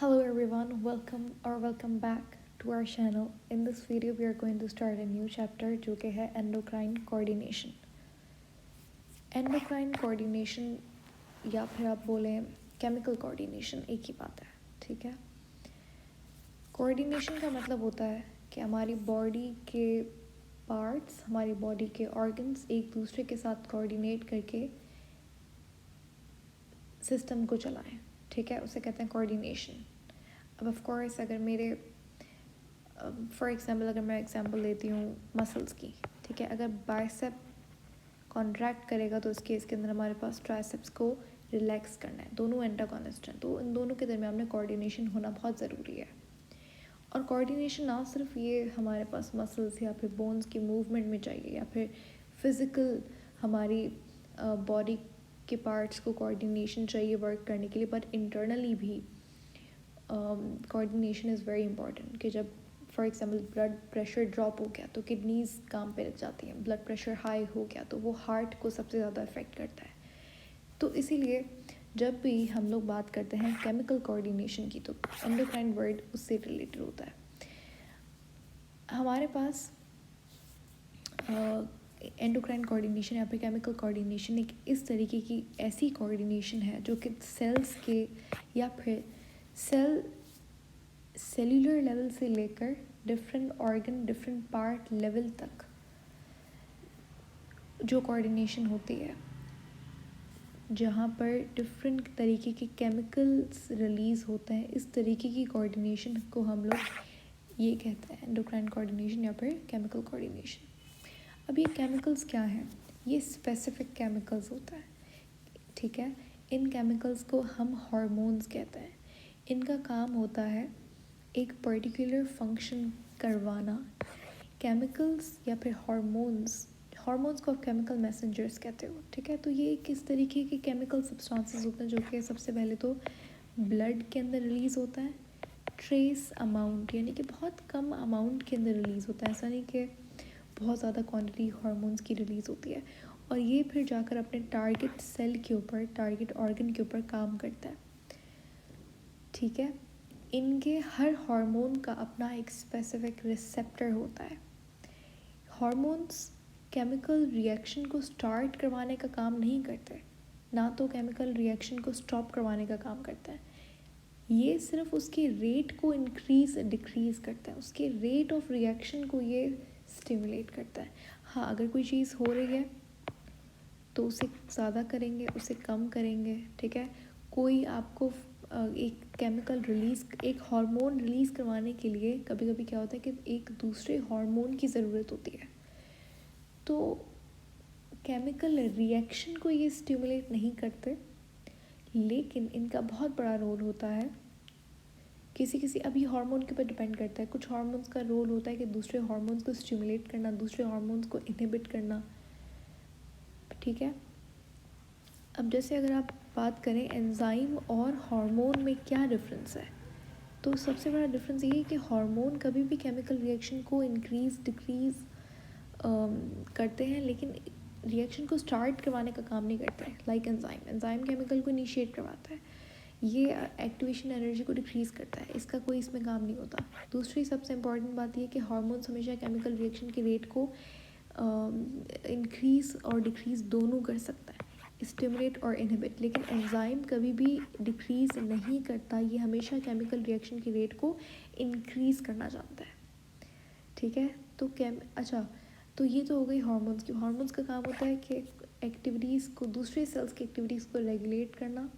Hello everyone, welcome back to our channel. In this video we are going to start a new chapter जो कि है endocrine coordination. Endocrine coordination या फिर आप बोलें chemical coordination एक ही बात है, ठीक है. Coordination का मतलब होता है कि हमारी बॉडी के पार्ट्स, हमारी बॉडी के ऑर्गन्स एक दूसरे के साथ कोऑर्डिनेट करके सिस्टम को चलाएं, ठीक है. उसे कहते हैं कोऑर्डिनेशन. अब ऑफ कोर्स अगर मेरे फॉर एग्जांपल अगर मैं एग्जांपल लेती हूँ मसल्स की, ठीक है. अगर बाइसेप कॉन्ट्रैक्ट करेगा तो इसके अंदर हमारे पास ट्राइसेप्स को रिलैक्स करना है. दोनों एंटागोनिस्ट हैं, तो इन दोनों के दरमियान में कोऑर्डिनेशन होना बहुत ज़रूरी है. और कोऑर्डिनेशन ना सिर्फ ये हमारे पास मसल्स या फिर बोन्स की मूवमेंट में चाहिए या फिर फिज़िकल हमारी बॉडी के पार्ट्स को कोऑर्डिनेशन चाहिए वर्क करने के लिए, बट इंटरनली भी कोऑर्डिनेशन इज़ वेरी इंपॉर्टेंट. कि जब for example blood pressure drop हो गया तो किडनीज काम पे लग जाती हैं. ब्लड प्रेशर हाई हो गया तो वो हार्ट को सबसे ज़्यादा इफ़ेक्ट करता है. तो इसीलिए जब भी हम लोग बात करते हैं केमिकल कोऑर्डिनेशन की तो एंडोक्राइन वर्ड उससे रिलेटेड होता है. हमारे पास एंडोक्राइन कोऑर्डिनेशन या फिर केमिकल कोऑर्डिनेशन एक इस तरीके की ऐसी कोऑर्डिनेशन है जो कि सेल्स के या फिर सेल्यूलर लेवल से लेकर different organ different part level तक जो कोऑर्डिनेशन होती है, जहाँ पर डिफरेंट तरीके के केमिकल्स रिलीज़ होते हैं. इस तरीके की कोऑर्डिनेशन को हम लोग ये कहते हैं एंडोक्राइन कोऑर्डिनेशन या फिर केमिकल कोऑर्डिनेशन. अब ये केमिकल्स क्या हैं? ये स्पेसिफिक केमिकल्स होता है, ठीक है. इन केमिकल्स को हम हार्मोन्स कहते हैं. इनका काम होता है एक पर्टिकुलर फंक्शन करवाना. केमिकल्स या फिर हार्मोन्स को आप केमिकल मैसेंजर्स कहते हो, ठीक है. तो ये किस तरीके के केमिकल सब्सटेंसेस होते हैं जो कि सबसे पहले तो ब्लड के अंदर रिलीज़ होता है. ट्रेस अमाउंट यानी कि बहुत कम अमाउंट के अंदर रिलीज़ होता है. ऐसा नहीं कि बहुत ज़्यादा क्वांटिटी हार्मोन्स की रिलीज़ होती है. और ये फिर जाकर अपने टारगेट सेल के ऊपर, टारगेट ऑर्गन के ऊपर काम करता है, ठीक है. इनके हर हार्मोन का अपना एक स्पेसिफिक रिसेप्टर होता है. हार्मोन्स केमिकल रिएक्शन को स्टार्ट करवाने का काम नहीं करते, ना तो केमिकल रिएक्शन को स्टॉप करवाने का काम करता है. ये सिर्फ उसके रेट को इंक्रीज़ डिक्रीज़ करता है. उसके रेट ऑफ रिएक्शन को ये स्टिमुलेट करता है. हाँ, अगर कोई चीज़ हो रही है तो उसे ज़्यादा करेंगे, उसे कम करेंगे, ठीक है. कोई आपको एक केमिकल रिलीज़, एक हार्मोन रिलीज़ करवाने के लिए कभी कभी क्या होता है कि एक दूसरे हार्मोन की ज़रूरत होती है. तो केमिकल रिएक्शन को ये स्टिमुलेट नहीं करते, लेकिन इनका बहुत बड़ा रोल होता है. किसी अभी हार्मोन के ऊपर डिपेंड करता है. कुछ हार्मोन्स का रोल होता है कि दूसरे हार्मोन्स को स्टिमुलेट करना, दूसरे हार्मोन्स को इनहिबिट करना, ठीक है. अब जैसे अगर आप बात करें एंजाइम और हार्मोन में क्या डिफरेंस है, तो सबसे बड़ा डिफरेंस ये है कि हार्मोन कभी भी केमिकल रिएक्शन को इंक्रीज़ डिक्रीज़ करते हैं, लेकिन रिएक्शन को स्टार्ट करवाने का काम नहीं करते हैं. लाइक एंजाइम केमिकल को इनिशिएट करवाता है, ये एक्टिवेशन एनर्जी को डिक्रीज़ करता है. इसका कोई इसमें काम नहीं होता. दूसरी सबसे इम्पॉर्टेंट बात ये कि हार्मोन्स हमेशा केमिकल रिएक्शन के रेट को इंक्रीज़ और डिक्रीज़ दोनों कर सकता है, स्टिमुलेट और इनहिबिट. लेकिन एंजाइम कभी भी डिक्रीज़ नहीं करता, ये हमेशा केमिकल रिएक्शन की रेट को इंक्रीज़ करना चाहता है, ठीक है. तो अच्छा, तो ये तो हो गई हार्मोन्स की. हार्मोन्स का काम होता है कि एक्टिविटीज़ को, दूसरे सेल्स की एक्टिविटीज़ को रेगुलेट करना.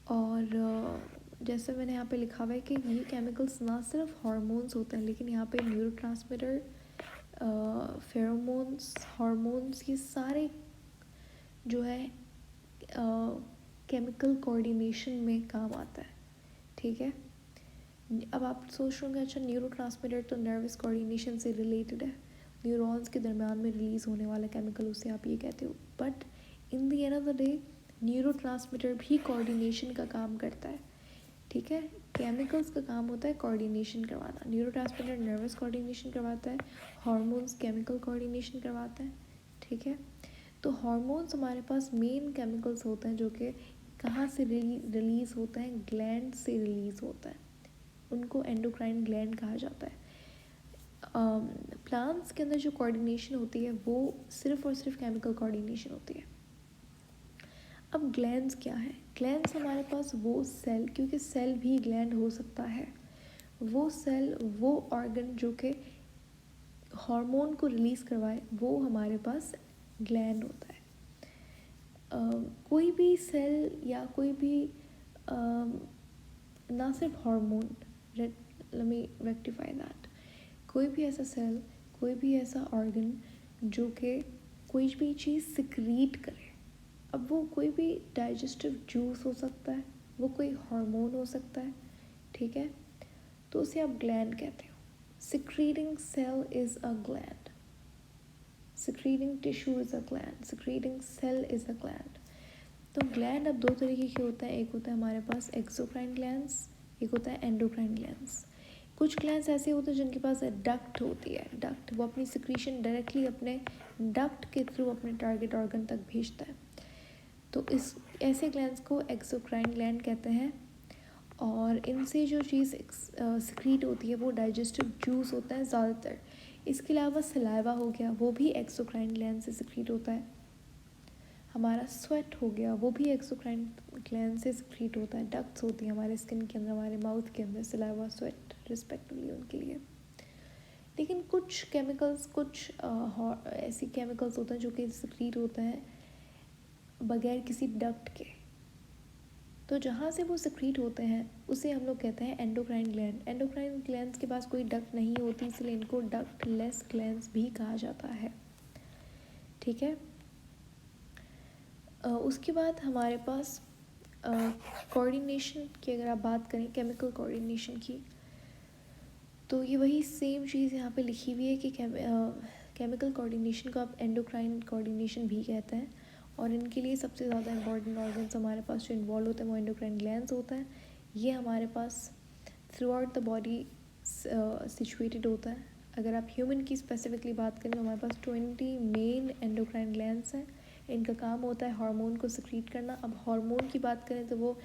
और जैसे मैंने यहाँ पे लिखा हुआ है कि ये केमिकल्स ना सिर्फ हार्मोन्स होते हैं, लेकिन यहाँ पे न्यूरोट्रांसमीटर, फेरोमोन्स, हार्मोन्स, ये सारे जो है केमिकल कोऑर्डिनेशन में काम आता है, ठीक है. अब आप सोच रहे होंगे अच्छा न्यूरोट्रांसमीटर तो नर्वस कोऑर्डिनेशन से रिलेटेड है, न्यूरॉन्स के दरमियान में रिलीज़ होने वाला केमिकल, उसे आप ये कहते हो. But in the end of the day neurotransmitter भी कोऑर्डिनेशन का काम करता है, ठीक है. केमिकल्स का काम होता है कोऑर्डिनेशन करवाना. न्यूरोट्रांसमीटर नर्वस कोऑर्डिनेशन करवाता है, हार्मोन्स केमिकल कोऑर्डिनेशन करवाता है, ठीक है. तो हार्मोन्स हमारे पास मेन केमिकल्स होते हैं जो कि कहाँ से रिलीज़ होता है? ग्लैंड से रिलीज़ होता है, उनको एंडोक्राइन ग्लैंड कहा जाता है। प्लांट्स के अंदर जो कोऑर्डिनेशन होती है वो सिर्फ और सिर्फ केमिकल कोऑर्डिनेशन होती है। अब ग्लैंड्स क्या है? ग्लैंड्स हमारे पास वो सेल, क्योंकि सेल भी ग्लैंड हो सकता है, वो सेल, वो ऑर्गन जो कि हार्मोन को रिलीज़ करवाए, वो हमारे पास ग्लैंड होता है। कोई भी सेल या कोई भी ना सिर्फ hormone, let me rectify that, कोई भी ऐसा सेल, कोई भी ऐसा ऑर्गन जो कि कोई भी चीज़ सिक्रीट करे, अब वो कोई भी डाइजेस्टिव जूस हो सकता है, वो कोई हार्मोन हो सकता है, ठीक है, तो उसे आप ग्लैंड कहते हो। Secreting cell is a gland, secreting tissue is a gland, secreting cell is a gland। तो ग्लैंड अब दो तरीके के होता है, एक होता है हमारे पास एक्सोक्राइन ग्लैंड्स, एक होता है एंडोक्राइन ग्लैंड्स। कुछ ग्लैंड्स ऐसे होते हैं जिनके पास डक्ट होती है, डक्ट, वो अपनी सिक्रीशन डायरेक्टली अपने डक्ट के थ्रू अपने टारगेट ऑर्गन तक भेजता है, तो इस ऐसे ग्लैंड्स को एक्सोक्राइन ग्लैंड कहते हैं। और इनसे जो चीज़ सिक्रीट होती है वो डाइजेस्टिव जूस होता है ज़्यादातर। इसके अलावा सलाइवा हो गया, वो भी एक्सोक्राइन ग्लैंड से सिक्रीट होता है। हमारा स्वेट हो गया, वो भी एक्सोक्राइन ग्लैंड से सिक्रीट होता है। डक्ट्स होती हैं हमारे स्किन के अंदर, हमारे माउथ के अंदर, सलाइवा, स्वेट रिस्पेक्टिवली उनके लिए। लेकिन कुछ केमिकल्स, कुछ ऐसी केमिकल्स होते हैं जो कि सिक्रीट होते हैं बगैर किसी डक्ट के, तो जहाँ से वो सिक्रीट होते हैं उसे हम लोग कहते हैं एंडोक्राइन ग्लैंड। एंडोक्राइन ग्लैंड्स के पास कोई डक्ट नहीं होती, इसलिए इनको डक्टलेस ग्लैंड्स भी कहा जाता है, ठीक है। उसके बाद हमारे पास कोऑर्डिनेशन की अगर आप बात करें, केमिकल कोऑर्डिनेशन की, तो ये वही सेम चीज़ यहाँ पे लिखी हुई है कि केमिकल कोऑर्डिनेशन को आप एंडोक्राइन कोऑर्डिनेशन भी कहते हैं। और इनके लिए सबसे ज़्यादा इंपॉर्टेंट ऑर्गन्स हमारे पास जो इन्वॉल्व होते हैं वो एंडोक्राइन ग्लैंड्स होता है। ये हमारे pass through out the body situated होता है। अगर आप ह्यूमन की स्पेसिफिकली बात करें तो हमारे पास 20 मेन एंडोक्राइन ग्लैंड्स हैं। इनका काम होता है हार्मोन को सिक्रीट करना। अब हार्मोन की बात करें तो वो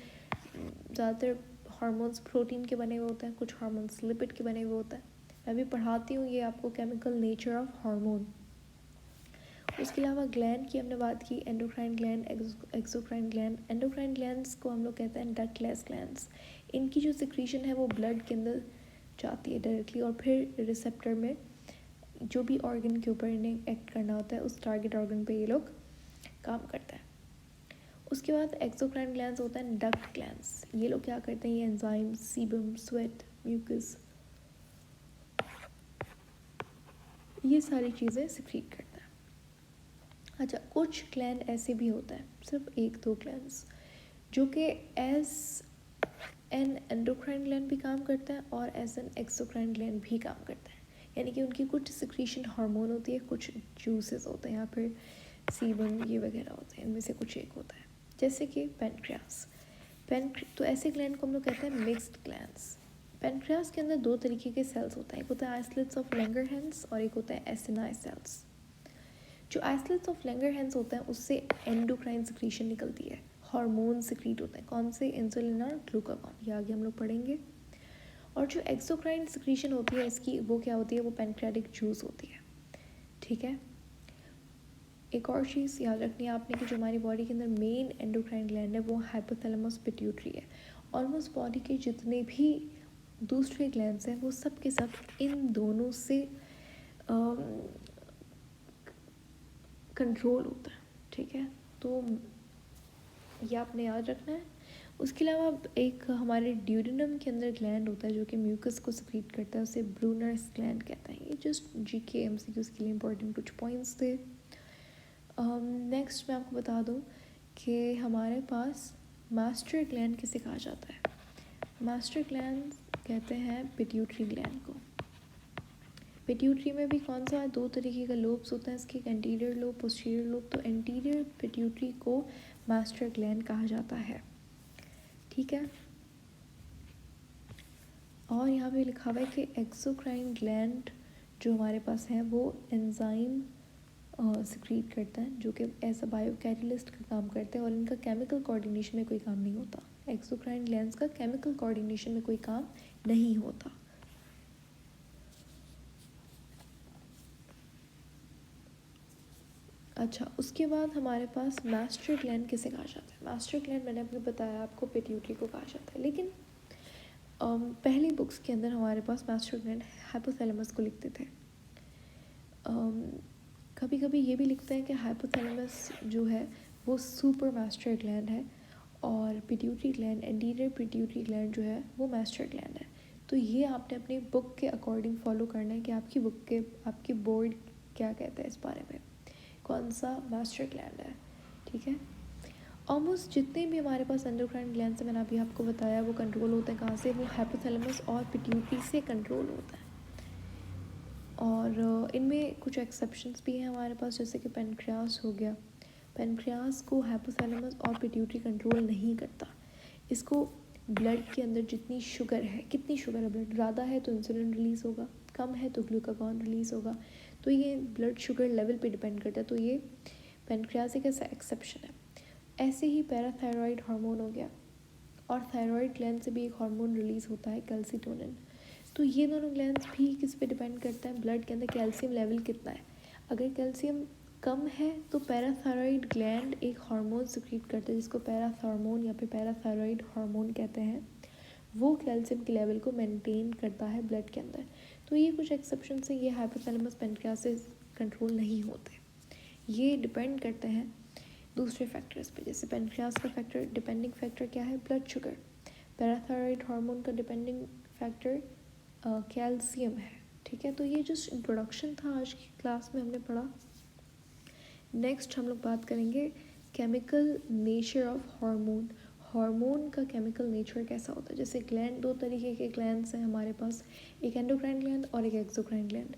ज़्यादातर हार्मोन्स प्रोटीन के बने हुए होते हैं, कुछ हार्मोन्स लिपिड के बने हुए होते हैं। मैं भी पढ़ाती हूँ ये आपको, केमिकल नेचर ऑफ हार्मोन। उसके अलावा ग्लैंड की हमने बात की, endocrine gland, exocrine gland. Endocrine glands को हम लोग कहते हैं डक्टलेस ग्लैंड्स। इनकी जो सिक्रीशन है वो ब्लड के अंदर जाती है डायरेक्टली, और फिर रिसेप्टर में जो भी ऑर्गन के ऊपर इन्हें एक्ट करना होता है उस टारगेट ऑर्गन पे ये लोग काम करते हैं। उसके बाद एक्सोक्राइन ग्लैंड्स होता है डक्ट ग्लैंड्स। ये लोग क्या करते हैं, ये एंजाइम, सीबम, स्वेट, म्यूकस, ये सारी चीज़ें सिक्रीट करते हैं। अच्छा, कुछ ग्लैंड ऐसे भी होता है, सिर्फ एक दो ग्लैंड्स, जो कि एज एन एंडोक्राइन ग्लैंड भी काम करता है और एज एन एक्सोक्राइन ग्लैंड भी काम करता है। यानी कि उनकी कुछ सिक्रीशन हार्मोन होती है, कुछ जूसेस होते हैं या फिर सीबम ये वगैरह होते हैं, इनमें से कुछ एक होता है। जैसे कि पेनक्रियास, तो ऐसे ग्लैंड को हम लोग कहते हैं मिक्स्ड ग्लैंड्स। पेनक्रियास के अंदर दो तरीके के सेल्स होते हैं, एक होता है आइसलेट्स ऑफ लैंगरहैंस और एक होता है एसिनाई सेल्स। जो आइसलेट्स ऑफ लैंगरहैंस होता है उससे एंडोक्राइन सिक्रीशन निकलती है, हार्मोन सिक्रीट होते हैं, कौन से, इंसुलिन और ग्लूकागॉन, ये आगे हम लोग पढ़ेंगे। और जो एक्सोक्राइन सिक्रीशन होती है इसकी, वो क्या होती है, वो पैनक्रियाटिक जूस होती है, ठीक है। एक और चीज़ याद रखनी है आपने कि जो हमारी बॉडी के अंदर मेन एंडोक्राइन ग्लैंड है वो हाइपोथैलेमस पिट्यूटरी है। ऑलमोस्ट बॉडी के जितने भी दूसरे ग्लैंड्स हैं वो सब के सब इन दोनों से कंट्रोल होता है, ठीक है, तो ये आपने याद रखना है। उसके अलावा एक हमारे ड्यूडेनम के अंदर ग्लैंड होता है जो कि म्यूकस को सिक्रीट करता है, उसे ब्रूनर्स ग्लैंड कहते हैं। ये जस्ट GK MCQs के लिए इंपॉर्टेंट कुछ पॉइंट्स थे। नेक्स्ट मैं आपको बता दूं कि हमारे पास मास्टर ग्लैंड किसे कहा जाता है। मास्टर ग्लैंड कहते हैं पिट्यूटरी ग्लैंड को। पिट्यूटरी में भी कौन सा, दो तरीके का लोब्स होता है इसके, एंटीरियर लोब, पोस्टीरियर लोब। तो एंटीरियर पिट्यूटरी को मास्टर ग्लैंड कहा जाता है, ठीक है। और यहाँ पे लिखा हुआ है कि एक्सोक्राइन ग्लैंड जो हमारे पास है वो एंजाइम सिक्रीट करता है, जो कि एज अ बायो कैटलिस्ट का काम करते हैं और इनका केमिकल कोऑर्डिनेशन में कोई काम नहीं होता। एक्सोक्राइन ग्लैंड्स का केमिकल कोऑर्डिनेशन में कोई काम नहीं होता। अच्छा, उसके बाद हमारे पास मास्टर ग्लैंड किसे कहा जाता है? मास्टर ग्लैंड मैंने अभी बताया आपको पिट्यूटरी को कहा जाता है, लेकिन पहली बुक्स के अंदर हमारे पास मास्टर ग्लैंड हाइपोथैलेमस को लिखते थे। कभी कभी ये भी लिखते हैं कि हाइपोथैलेमस जो है वो सुपर मास्टर ग्लैंड है और pituitary gland, anterior pituitary gland जो है वो मास्टर ग्लैंड है। तो ये आपने अपनी बुक के अकॉर्डिंग फॉलो करना है कि आपकी बोर्ड क्या कहता है इस बारे में, कौन सा मास्टर ग्लैंड है। ठीक है, ऑलमोस्ट जितने भी हमारे पास एंडोक्राइन ग्लैंड्स हैं, मैंने अभी आपको बताया, वो कंट्रोल होते हैं कहाँ से? वो हाइपोथैलेमस और पिट्यूटरी से कंट्रोल होता है। और इनमें कुछ एक्सेप्शंस भी हैं हमारे पास, जैसे कि पेनक्रियास हो गया। पेनक्रियास को हाइपोथैलेमस और पिट्यूटरी कंट्रोल नहीं करता। इसको ब्लड के अंदर जितनी शुगर है, कितनी शुगर है ब्लड, ज़्यादा है तो इंसुलिन रिलीज़ होगा, कम है तो ग्लूकागॉन रिलीज़ होगा। तो ये ब्लड शुगर लेवल पे डिपेंड करता है। तो ये पेनक्रियास एक ऐसा एक्सेप्शन है। ऐसे ही पैराथायरॉयड हार्मोन हो गया, और थायराइड ग्लैंड से भी एक हार्मोन रिलीज़ होता है कैल्सीटोनिन। तो ये दोनों ग्लैंड्स भी किस पे डिपेंड करता है? ब्लड के अंदर कैल्शियम लेवल कितना है। अगर कैल्शियम कम है तो पैराथायरॉयड ग्लैंड एक हार्मोन सिक्रीट करता है जिसको पैराथार्मोन या फिर पैराथायरॉयड हार्मोन कहते हैं। वो कैल्शियम के लेवल को मेंटेन करता है ब्लड के अंदर। तो ये कुछ एक्सेप्शन से ये हाइपोथैलेमस पेनक्रियास से कंट्रोल नहीं होते। ये डिपेंड करते हैं दूसरे फैक्टर्स पे। जैसे पेनक्रियास का फैक्टर, डिपेंडिंग फैक्टर क्या है? Blood sugar. पैराथायरॉयड हार्मोन का डिपेंडिंग फैक्टर कैल्शियम है। ठीक है, तो ये जस्ट इंट्रोडक्शन था, आज की क्लास में हमने पढ़ा। नेक्स्ट हम लोग बात करेंगे chemical nature of hormone. Hormone का केमिकल नेचर कैसा होता है? जैसे ग्लैंड, दो तरीके के ग्लैंड्स हैं हमारे पास, एक एंडोक्राइन ग्लैंड और एक एक्सोक्राइन ग्लैंड।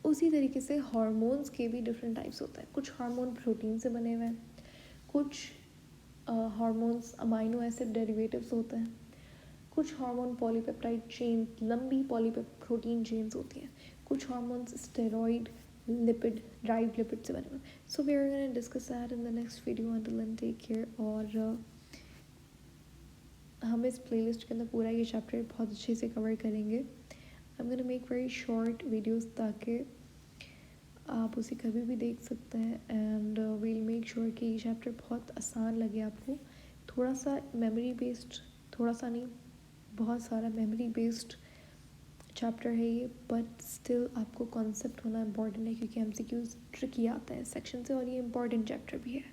उसी तरीके से हार्मोन्स के भी डिफरेंट टाइप्स होते हैं। कुछ हार्मोन प्रोटीन से बने हुए हैं, कुछ हार्मोन्स अमाइनो एसिड डेरिवेटिव्स होते हैं, कुछ हार्मोन पॉलीपेप्टाइड चेन, लंबी प्रोटीन चेन्स होती हैं, कुछ hormones steroid lipid, derived lipid से बने हुए। So we are gonna discuss that in the next video. Until then take care. और हम इस प्लेलिस्ट के अंदर पूरा ये चैप्टर बहुत अच्छे से कवर करेंगे। I am gonna make very short videos ताकि आप उसे कभी भी देख सकते हैं। एंड वील मेक श्योर कि ये चैप्टर बहुत आसान लगे आपको। थोड़ा सा मेमोरी बेस्ड, थोड़ा सा नहीं, बहुत सारा मेमोरी बेस्ड चैप्टर है ये, बट स्टिल आपको कॉन्सेप्ट होना इम्पॉर्टेंट है क्योंकि एमसीक्यूज ट्रिकी आते हैं इस सेक्शन से और ये इम्पॉर्टेंट चैप्टर भी है।